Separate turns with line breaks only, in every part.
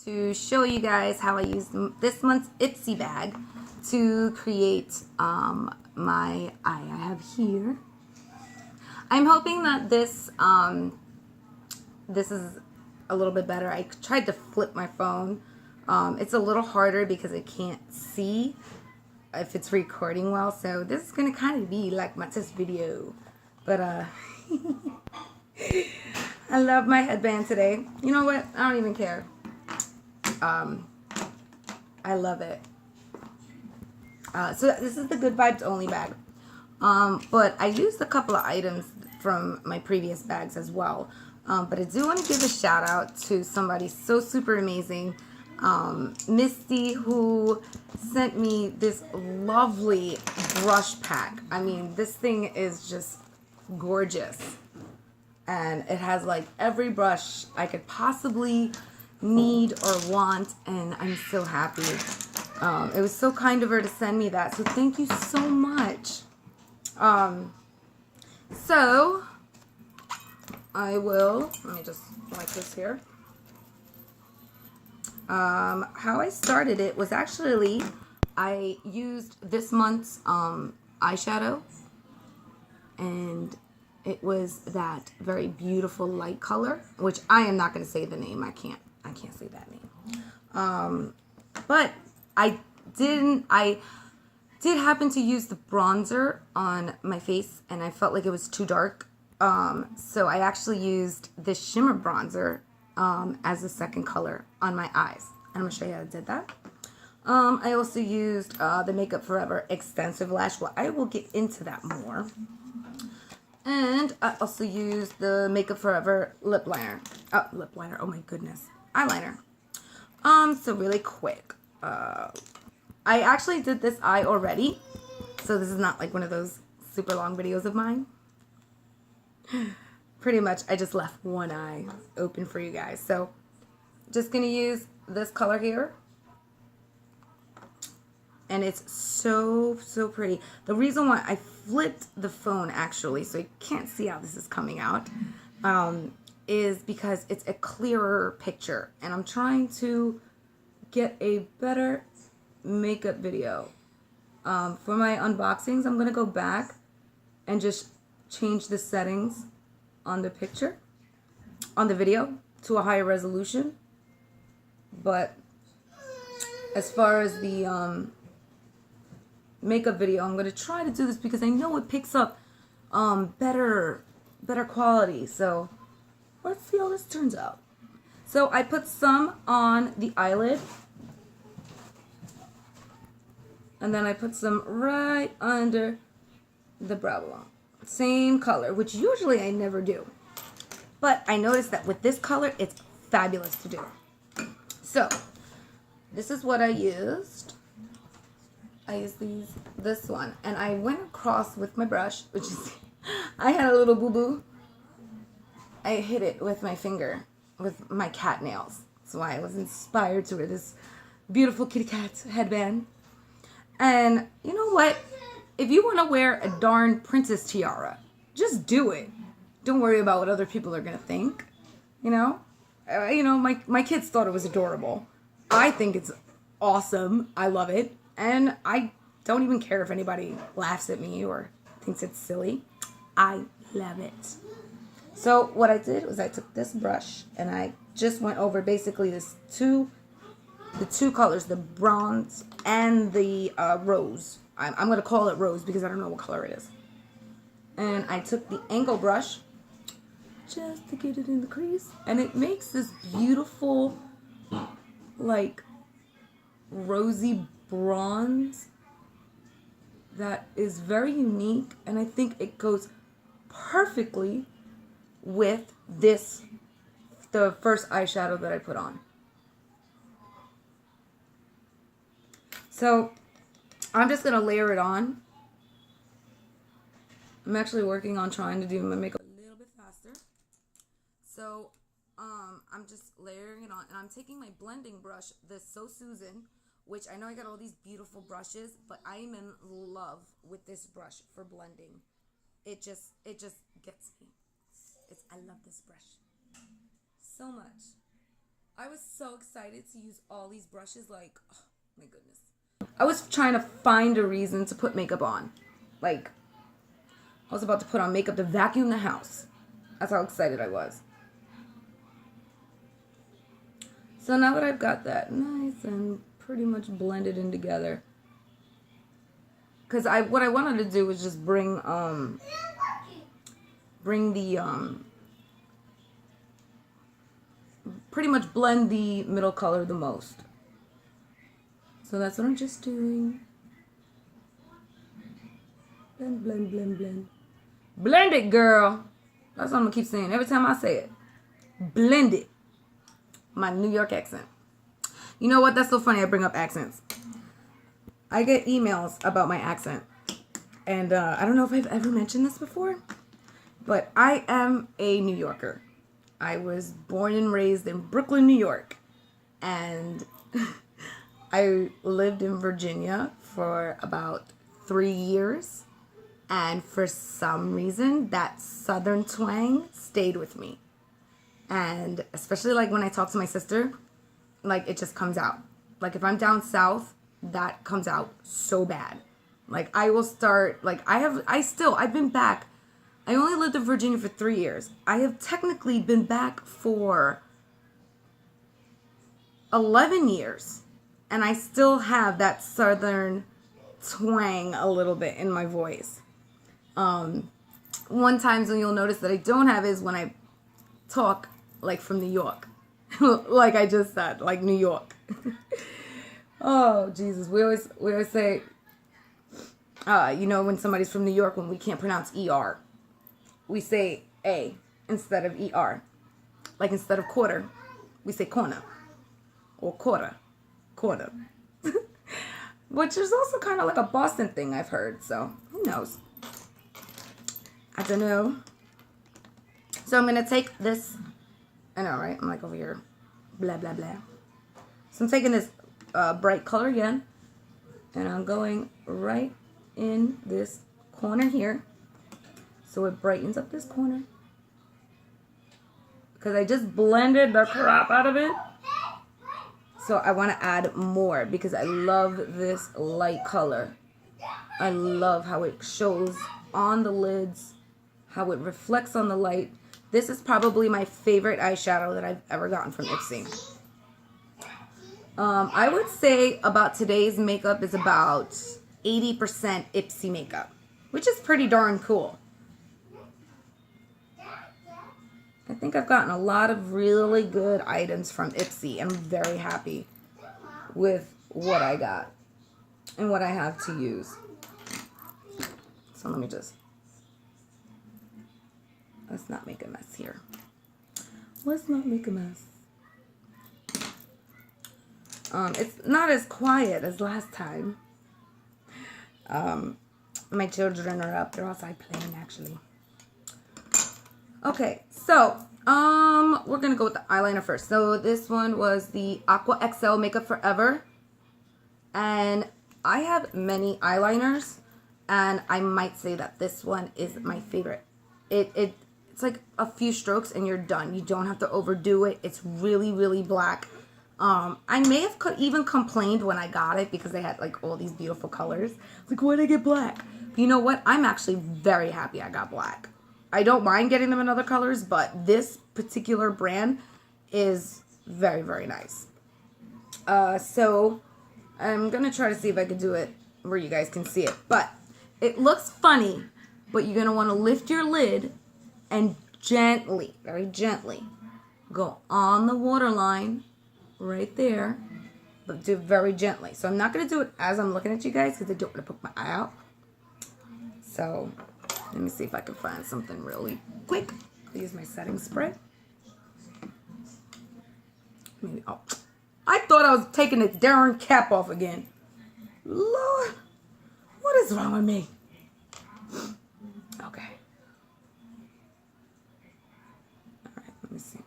to show you guys how I used this month's Ipsy bag to create my eye I have here. I'm hoping that this is a little bit better. I tried to flip my phone. It's a little harder because I can't see if it's recording well, so this is gonna kind of be like my test video. But I love my headband today. You know what? I don't even care. I love it. So this is the Good Vibes Only bag. But I used a couple of items from my previous bags as well. But I do want to give a shout out to somebody so super amazing, Misty, who sent me this lovely brush pack. I mean, this thing is just gorgeous. And it has like every brush I could possibly need or want, and I'm so happy. It was so kind of her to send me that, so thank you so much. So I will, let me just like this here. How I started it was actually I used this month's eyeshadow, and it was that very beautiful light color, which I am not going to say the name. I can't say that name. But I did happen to use the bronzer on my face, and I felt like it was too dark. So I actually used this shimmer bronzer as a second color on my eyes. And I'm going to show you how I did that. I also used the Makeup Forever Extensive Lash. Well, I will get into that more. And I also used the Makeup Forever lip liner. Oh my goodness. Eyeliner. So really quick. I actually did this eye already. So this is not like one of those super long videos of mine. Pretty much I just left one eye open for you guys. So just going to use this color here. And it's so pretty. The reason why I flipped the phone, actually, so you can't see how this is coming out, is because it's a clearer picture. And I'm trying to get a better makeup video. For my unboxings, I'm going to go back and just change the settings on the picture, on the video, to a higher resolution. But as far as the makeup video, I'm going to try to do this because I know it picks up better quality. So let's see how this turns out. So I put some on the eyelid, and then I put some right under the brow bone. Same color, which usually I never do. But I noticed that with this color, it's fabulous to do. So this is what I used. I used this one, and I went across with my brush, which is, I had a little boo-boo. I hit it with my finger, with my cat nails. That's why I was inspired to wear this beautiful kitty cat headband. And you know what? If you want to wear a darn princess tiara, just do it. Don't worry about what other people are going to think. You know? My kids thought it was adorable. I think it's awesome. I love it. And I don't even care if anybody laughs at me or thinks it's silly. I love it. So what I did was I took this brush and I just went over basically the two colors, the bronze and the rose. I'm going to call it rose because I don't know what color it is. And I took the angle brush just to get it in the crease. And it makes this beautiful, like, rosy bronze that is very unique, and I think it goes perfectly with the first eyeshadow that I put on. So I'm just gonna layer it on. I'm actually working on trying to do my makeup a little bit faster. So I'm just layering it on, and I'm taking my blending brush, the So Susan, which I know I got all these beautiful brushes, but I am in love with this brush for blending. It just gets me. I love this brush so much. I was so excited to use all these brushes, like, oh my goodness. I was trying to find a reason to put makeup on. Like, I was about to put on makeup to vacuum the house. That's how excited I was. So now that I've got that nice and pretty much blended in together, because what I wanted to do was just bring the pretty much blend the middle color the most. So that's what I'm just doing. Blend, blend, blend, blend. Blend it, girl. That's what I'm gonna keep saying every time I say it. Blend it. My New York accent. You know what? That's so funny I bring up accents. I get emails about my accent. And I don't know if I've ever mentioned this before, but I am a New Yorker. I was born and raised in Brooklyn, New York. And I lived in Virginia for about 3 years. And for some reason, that southern twang stayed with me. And especially like when I talk to my sister, like it just comes out. Like if I'm down south, that comes out so bad. Like I will start, like I've been back. I only lived in Virginia for 3 years. I have technically been back for 11 years. And I still have that southern twang a little bit in my voice. One time when you'll notice that I don't have is when I talk like from New York. Like I just said, like New York. Oh, Jesus. We always say, you know, when somebody's from New York, when we can't pronounce ER, we say A instead of ER. Like instead of quarter, we say corner. Or quarter. Which is also kind of like a Boston thing I've heard. So, who knows? I don't know. So I'm going to take this. I know, right? I'm like over here. Blah, blah, blah. So I'm taking this bright color again. And I'm going right in this corner here. So it brightens up this corner. Because I just blended the crap out of it. So I want to add more because I love this light color. I love how it shows on the lids, how it reflects on the light. This is probably my favorite eyeshadow that I've ever gotten from Ipsy. I would say about today's makeup is about 80% Ipsy makeup, which is pretty darn cool. I think I've gotten a lot of really good items from Ipsy. I'm very happy with what I got and what I have to use. So let me just, let's not make a mess here. Let's not make a mess. It's not as quiet as last time. My children are up. They're outside playing, actually. Okay, so we're gonna go with the eyeliner first. So this one was the Aqua XL Makeup Forever, and I have many eyeliners, and I might say that this one is my favorite. It's like a few strokes and you're done. You don't have to overdo it. It's really, really black. I may have even complained when I got it because they had like all these beautiful colors. Like, why'd I get black? But you know what? I'm actually very happy I got black. I don't mind getting them in other colors, but this particular brand is very, very nice. So I'm going to try to see if I can do it where you guys can see it. But it looks funny, but you're going to want to lift your lid and gently, very gently, go on the waterline right there, but do it very gently. So I'm not going to do it as I'm looking at you guys because I don't want to poke my eye out. So let me see if I can find something really quick. I'll use my setting spray. Maybe, oh, I thought I was taking the darn cap off again. Lord, what is wrong with me? Okay. All right, let me see.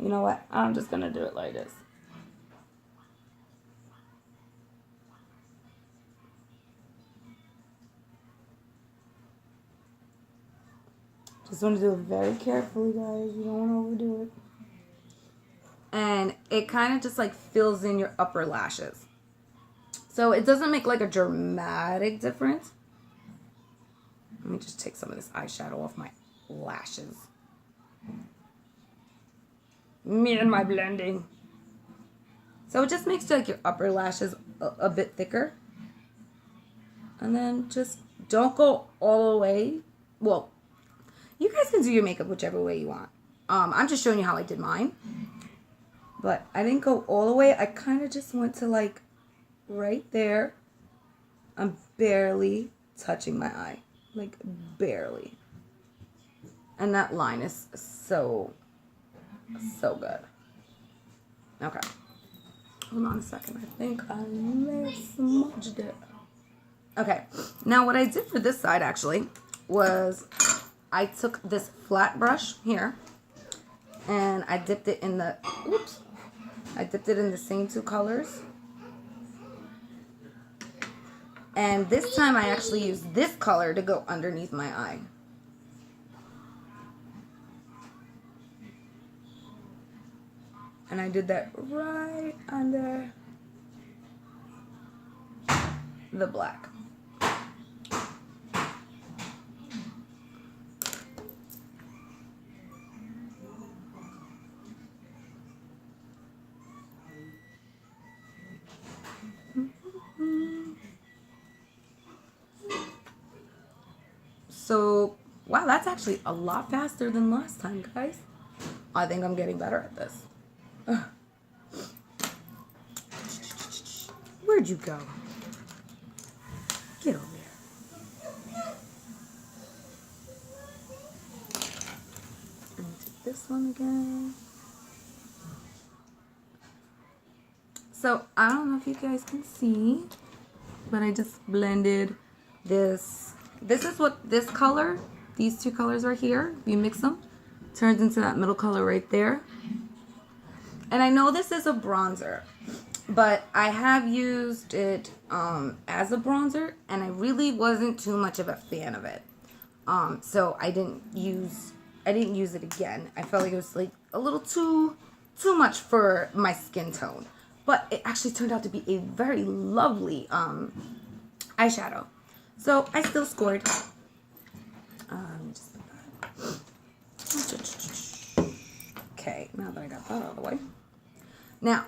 You know what? I'm just going to do it like this. Just want to do it very carefully, guys. You don't want to overdo it. and it kind of just like fills in your upper lashes. So it doesn't make like a dramatic difference. Let me just take some of this eyeshadow off my lashes. Me and my blending. So it just makes like your upper lashes a bit thicker. And then just don't go all the way. Well, you guys can do your makeup whichever way you want. I'm just showing you how I did mine. But I didn't go all the way. I kind of just went to like right there. I'm barely touching my eye. Like barely. And that line is so good. Okay. Hold on a second. I think I smudged it. Okay. Now what I did for this side actually was I took this flat brush here and I dipped it in the, oops. I dipped it in the same two colors. And this time I actually used this color to go underneath my eye. And I did that right under the black. So, wow, that's actually a lot faster than last time, guys. I think I'm getting better at this. Ugh. Where'd you go? Get over here. And take this one again. So, I don't know if you guys can see, but I just blended this. This is what this color, these two colors right here, if you mix them, turns into that middle color right there. And I know this is a bronzer, but I have used it as a bronzer, and I really wasn't too much of a fan of it. So I didn't use it again. I felt like it was like a little too much for my skin tone. But it actually turned out to be a very lovely eyeshadow. So I still scored. Just put that. Okay, now that I got that out of the way. Now,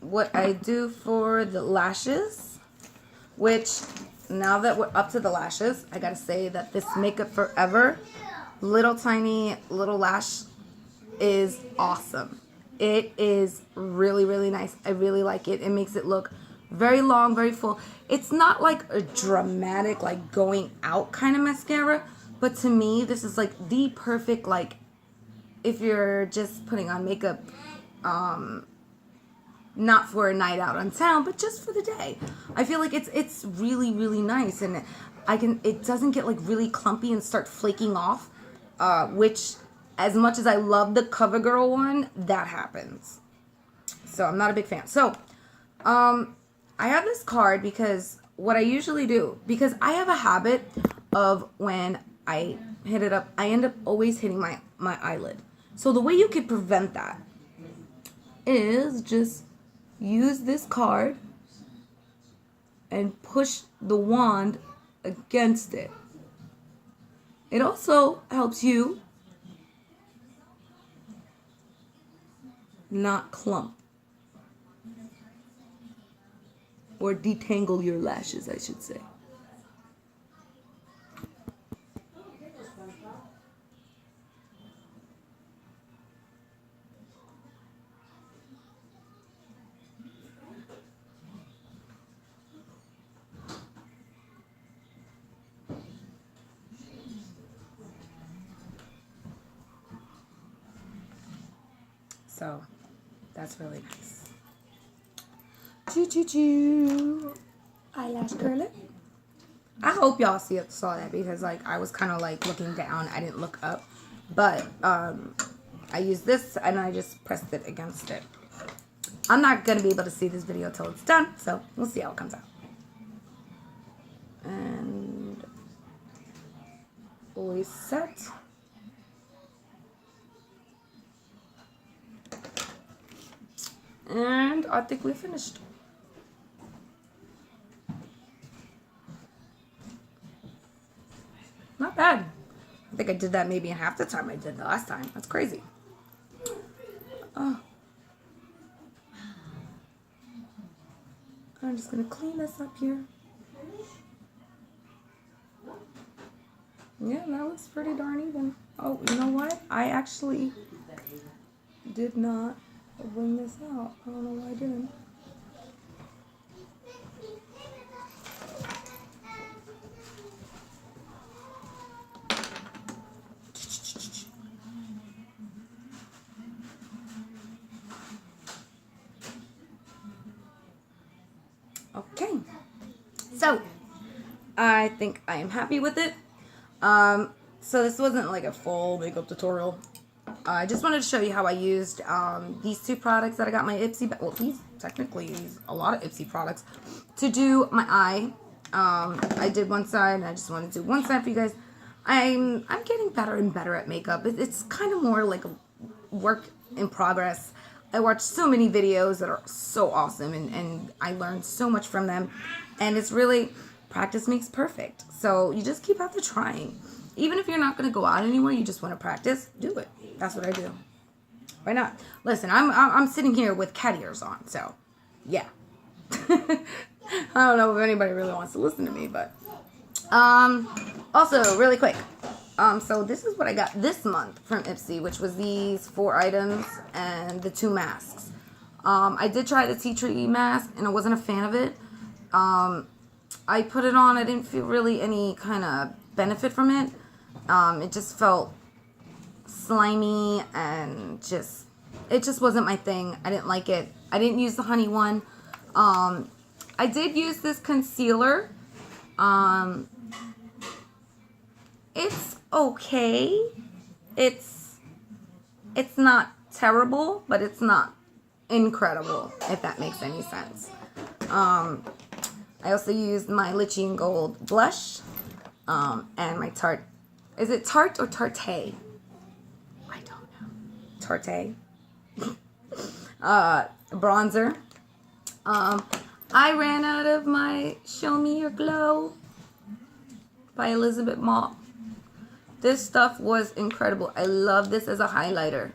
what I do for the lashes, which now that we're up to the lashes, I gotta say that this Makeup Forever little tiny little lash is awesome. It is really, really nice. I really like it. It makes it look very long, very full. It's not like a dramatic, like going out kind of mascara, but to me, this is like the perfect, like, if you're just putting on makeup, not for a night out on town, but just for the day. I feel like it's really, really nice, and it doesn't get like really clumpy and start flaking off, which, as much as I love the CoverGirl one, that happens. So I'm not a big fan. So, I have this card because what I usually do, because I have a habit of when I hit it up, I end up always hitting my eyelid. So the way you could prevent that is just use this card and push the wand against it. It also helps you not clump. Or detangle your lashes, I should say. So, that's really nice. Choo. Eyelash curler. I hope y'all saw that because like I was kind of like looking down. I didn't look up, but I used this and I just pressed it against it. I'm not gonna be able to see this video till it's done, so we'll see how it comes out. And always set. And I think we're finished. Not bad. I think I did that maybe in half the time I did the last time. That's crazy. Oh. I'm just going to clean this up here. Yeah, that looks pretty darn even. Oh, you know what? I actually did not bring this out. I don't know why I didn't. Okay, so I think I am happy with it. So this wasn't like a full makeup tutorial. I just wanted to show you how I used these two products that I got my Ipsy, well, these a lot of Ipsy products to do my eye. I did one side, and I just wanted to do one side for you guys. I'm getting better and better at makeup. It's kind of more like a work in progress. I watched so many videos that are so awesome, and I learned so much from them. And it's really, practice makes perfect. So you just keep after trying. Even if you're not going to go out anywhere, you just want to practice, do it. That's what I do. Why not? Listen, I'm sitting here with cat ears on, so yeah. I don't know if anybody really wants to listen to me, but also really quick. So this is what I got this month from Ipsy, which was these 4 items and the 2 masks. I did try the tea tree mask, and I wasn't a fan of it. I put it on. I didn't feel really any kind of benefit from it. It just felt slimy and it just wasn't my thing. I didn't like it. I didn't use the honey one. I did use this concealer. It's okay. It's not terrible, but it's not incredible, if that makes any sense. I also used my Lychee and Gold blush, and my Tarte. Is it Tarte or Tarte? I don't know. Tarte. Bronzer. I ran out of my Show Me Your Glow by Elizabeth Mott. This stuff was incredible. I love this as a highlighter.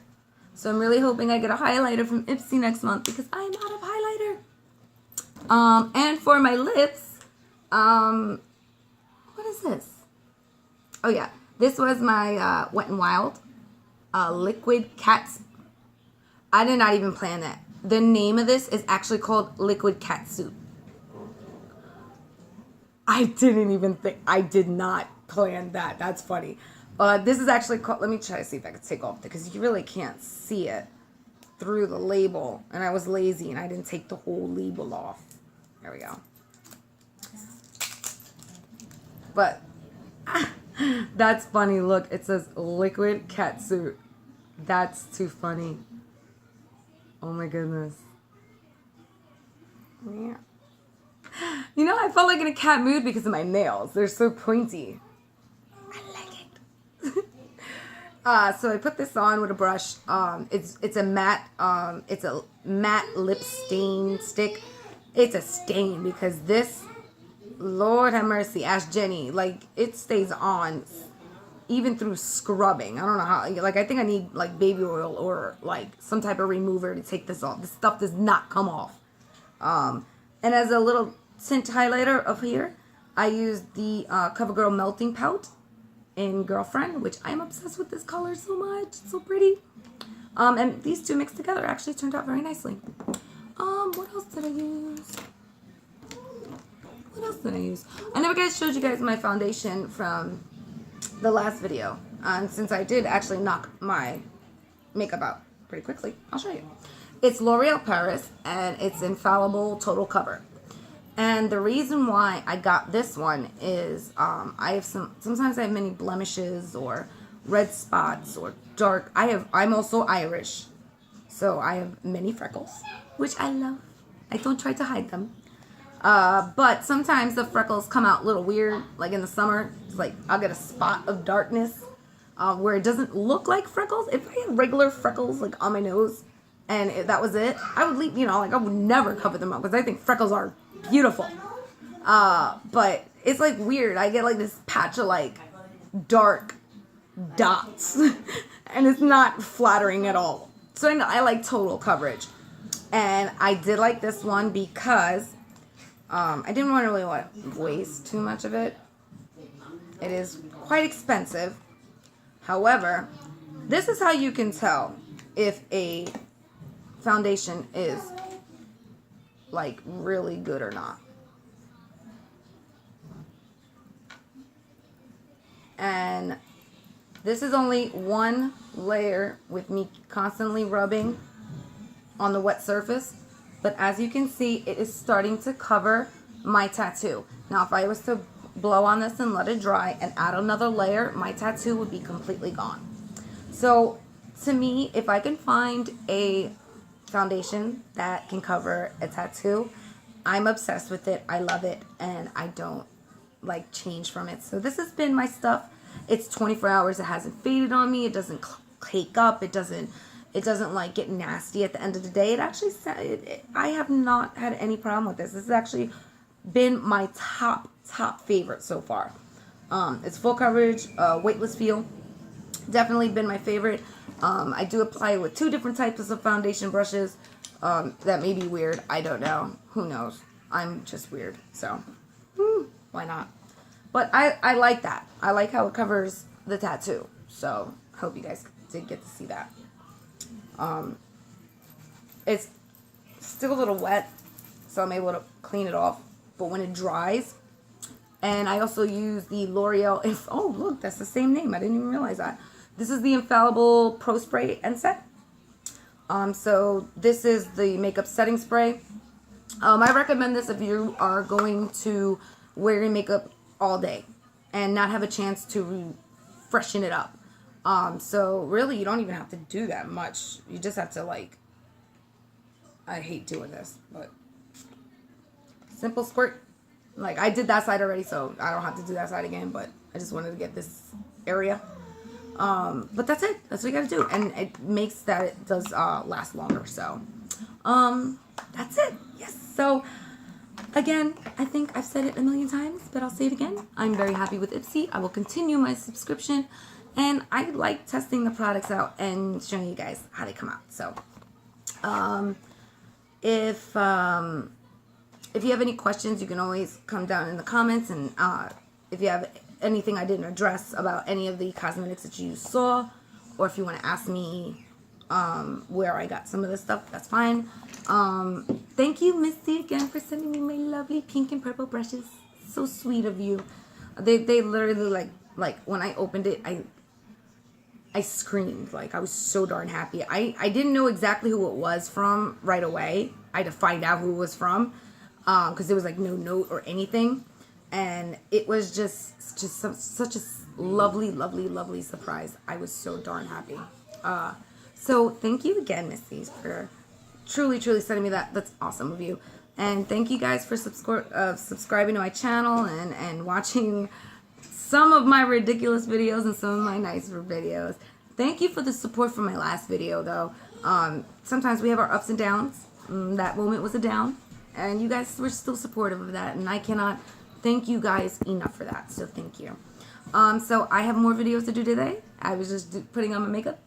So I'm really hoping I get a highlighter from Ipsy next month because I'm out of highlighter. And for my lips, what is this? Oh yeah, this was my Wet n Wild liquid cats. I did not even plan that. The name of this is actually called Liquid Cat Soup. I did not plan that. That's funny. This is actually called, let me try to see if I can take off, because you really can't see it through the label. And I was lazy and I didn't take the whole label off. There we go. But that's funny. Look, it says Liquid Cat Suit. That's too funny. Oh my goodness. Yeah. You know, I felt like in a cat mood because of my nails. They're so pointy. I like it. So I put this on with a brush. It's a matte lip stain stick. It's a stain because this, Lord have mercy, ask Jenny, like it stays on even through scrubbing. I don't know how, like I think I need like baby oil or like some type of remover to take this off. This stuff does not come off. And as a little tint highlighter up here, I used the CoverGirl Melting Pout in Girlfriend, which I'm obsessed with this color so much. It's so pretty. And these two mixed together actually turned out very nicely. What else did I use? I never showed you guys my foundation from the last video. And since I did actually knock my makeup out pretty quickly, I'll show you. It's L'Oreal Paris, and it's Infallible Total Cover. And the reason why I got this one is I have sometimes I have many blemishes or red spots or dark. I'm also Irish, so I have many freckles, which I love. I don't try to hide them. But sometimes the freckles come out a little weird, like in the summer. It's like I'll get a spot of darkness where it doesn't look like freckles. If I had regular freckles like on my nose and that was it, I would leave, you know, like I would never cover them up because I think freckles are beautiful. But it's like weird. I get like this patch of like dark dots and it's not flattering at all. So I like total coverage. And I did like this one because I didn't really want to waste too much of it. It is quite expensive. However, this is how you can tell if a foundation is like really good or not. And this is only one layer with me constantly rubbing on the wet surface. But as you can see, it is starting to cover my tattoo. Now, if I was to blow on this and let it dry and add another layer, my tattoo would be completely gone. So, to me, if I can find a foundation that can cover a tattoo, I'm obsessed with it. I love it, and I don't like change from it. So this has been my stuff. It's 24 hours. It hasn't faded on me. It doesn't cake up. It doesn't like get nasty at the end of the day. It actually, I have not had any problem with this. This has actually been my top favorite so far. It's full coverage, weightless feel. Definitely been my favorite. I do apply it with 2 different types of foundation brushes. That may be weird. I don't know. Who knows? I'm just weird. So, why not? But I like that. I like how it covers the tattoo. So, hope you guys did get to see that. It's still a little wet, so I'm able to clean it off. But when it dries, and I also use the L'Oreal, oh look, that's the same name. I didn't even realize that. This is the Infallible Pro Spray and Set. So this is the makeup setting spray. I recommend this if you are going to wear your makeup all day and not have a chance to freshen it up. So really you don't even have to do that much. You just have to like, I hate doing this, but simple squirt. Like I did that side already, so I don't have to do that side again, but I just wanted to get this area. But that's it. That's what you gotta do. And it makes that it does last longer. So that's it. Yes. So again, I think I've said it a million times, but I'll say it again. I'm very happy with Ipsy. I will continue my subscription, and I like testing the products out and showing you guys how they come out. So if you have any questions, you can always come down in the comments, and if you have anything I didn't address about any of the cosmetics that you saw, or if you want to ask me where I got some of this stuff, that's fine. Thank you, Misty, again for sending me my lovely pink and purple brushes. So sweet of you. They literally like when I opened it, I screamed. Like, I was so darn happy. I didn't know exactly who it was from right away. I had to find out who it was from because there was like no note or anything. And it was just such a lovely surprise. I was so darn happy. So thank you again, Missy's, for truly sending me that. That's awesome of you. And thank you guys for subscribing to my channel and watching some of my ridiculous videos and some of my nicer videos. Thank you for the support for my last video, though. Sometimes we have our ups and downs. That moment was a down. And you guys were still supportive of that. And I cannot thank you guys enough for that. So thank you. So I have more videos to do today. I was just putting on my makeup.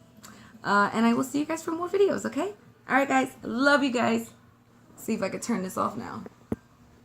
And I will see you guys for more videos, okay? Alright, guys. Love you guys. See if I could turn this off now.